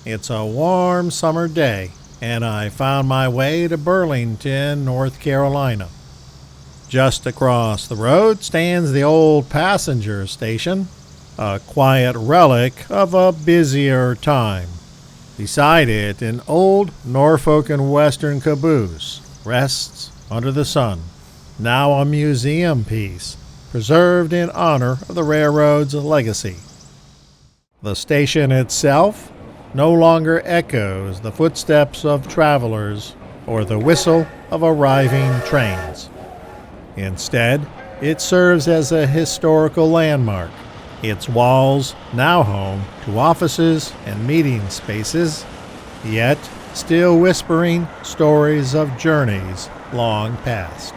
It's a warm summer day, and I found my way to Burlington, North Carolina. Just across the road stands the old passenger station, a quiet relic of a busier time. Beside it, an old Norfolk and Western caboose rests under the sun, now a museum piece, preserved in honor of the railroad's legacy. The station itself no longer echoes the footsteps of travelers or the whistle of arriving trains. Instead, it serves as a historical landmark, its walls now home to offices and meeting spaces, yet still whispering stories of journeys long past.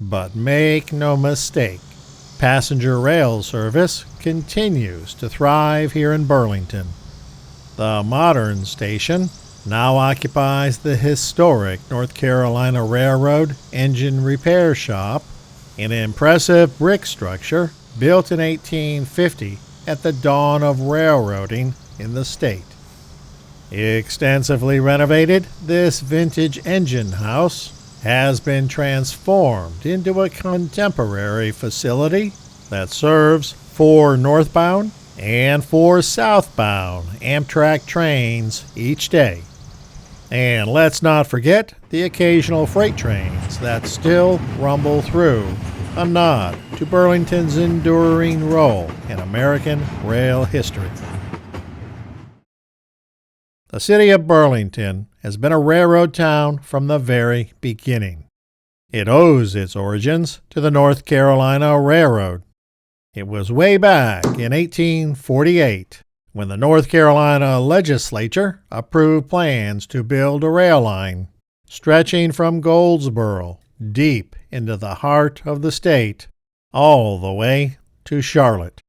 But make no mistake, passenger rail service continues to thrive here in Burlington. The modern station now occupies the historic North Carolina Railroad Engine Repair Shop, an impressive brick structure built in 1850 at the dawn of railroading in the state. Extensively renovated, this vintage engine house has been transformed into a contemporary facility that serves 4 northbound and 4 southbound AmTrak trains each day. And let's not forget the occasional freight trains that still rumble through, a nod to Burlington's enduring role in American rail history. The city of Burlington has been a railroad town from the very beginning. It owes its origins to the North Carolina Railroad. It was way back in 1848 when the North Carolina legislature approved plans to build a rail line stretching from Goldsboro deep into the heart of the state, all the way to Charlotte.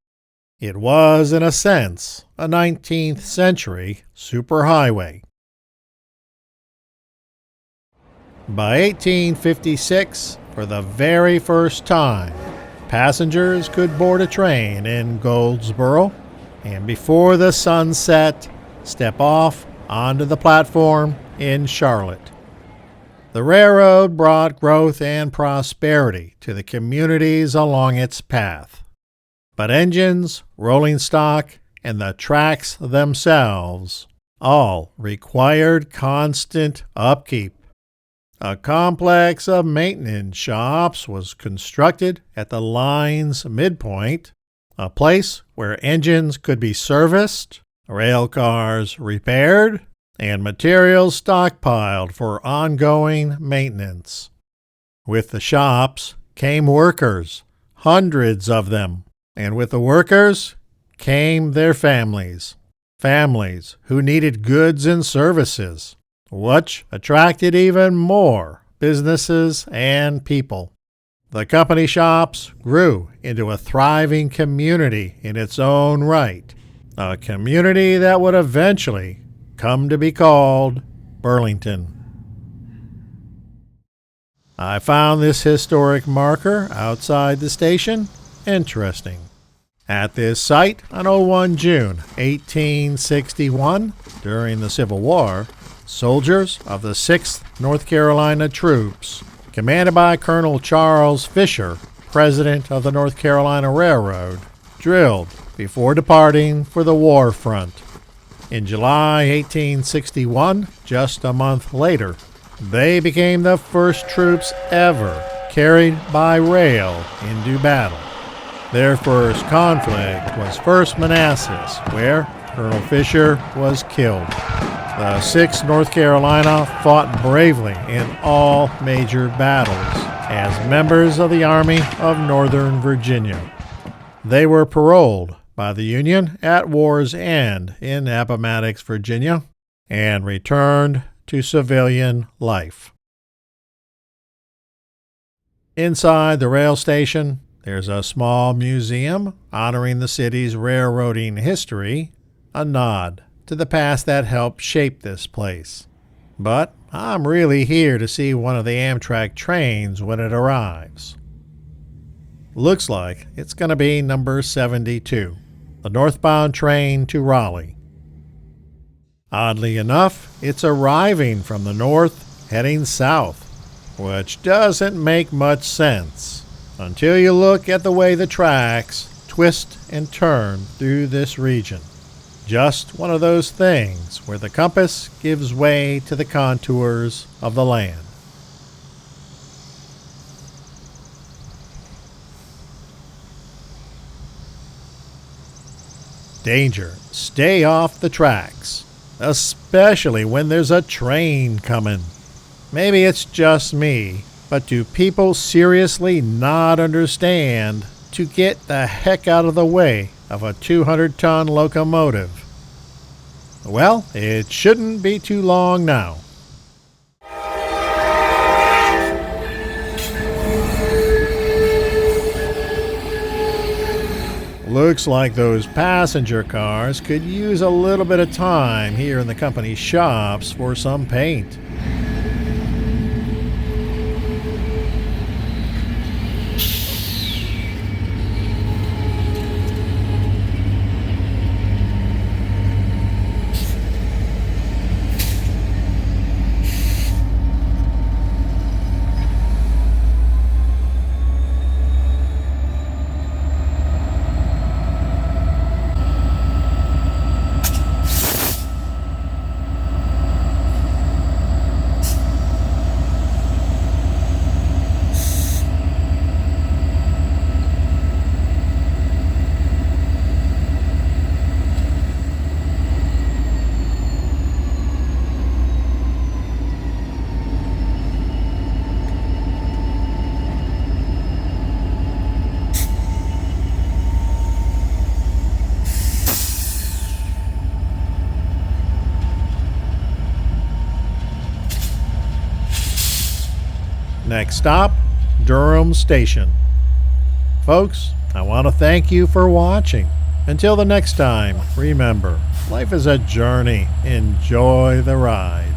It was, in a sense, a 19th century superhighway. By 1856, for the very first time, passengers could board a train in Goldsboro and before the sun set, step off onto the platform in Charlotte. The railroad brought growth and prosperity to the communities along its path. But engines, rolling stock, and the tracks themselves all required constant upkeep. A complex of maintenance shops was constructed at the line's midpoint, a place where engines could be serviced, rail cars repaired, and materials stockpiled for ongoing maintenance. With the shops came workers, hundreds of them, and with the workers came their families who needed goods and services, which attracted even more businesses and people. The company shops grew into a thriving community in its own right, a community that would eventually come to be called Burlington. I found this historic marker outside the station interesting. At this site on 01 June 1861, during the Civil War, soldiers of the 6th North Carolina Troops, commanded by Colonel Charles Fisher, president of the North Carolina Railroad, drilled before departing for the war front. In July 1861, just a month later, they became the first troops ever carried by rail into battle. Their first conflict was First Manassas, where Colonel Fisher was killed. The 6th North Carolina fought bravely in all major battles as members of the Army of Northern Virginia. They were paroled by the Union at war's end in Appomattox, Virginia, and returned to civilian life. Inside the rail station, there's a small museum honoring the city's railroading history, a nod to the past that helped shape this place. But I'm really here to see one of the AmTrak trains when it arrives. Looks like it's going to be number 72, the northbound train to Raleigh. Oddly enough, it's arriving from the north, heading south, which doesn't make much sense until you look at the way the tracks twist and turn through this region. Just one of those things where the compass gives way to the contours of the land. Danger. Stay off the tracks, especially when there's a train coming. Maybe it's just me, but do people seriously not understand to get the heck out of the way of a 200-ton locomotive? Well, it shouldn't be too long now. Looks like those passenger cars could use a little bit of time here in the company shops for some paint. Next stop, Durham Station. Folks, I want to thank you for watching. Until the next time, remember, life is a journey. Enjoy the ride.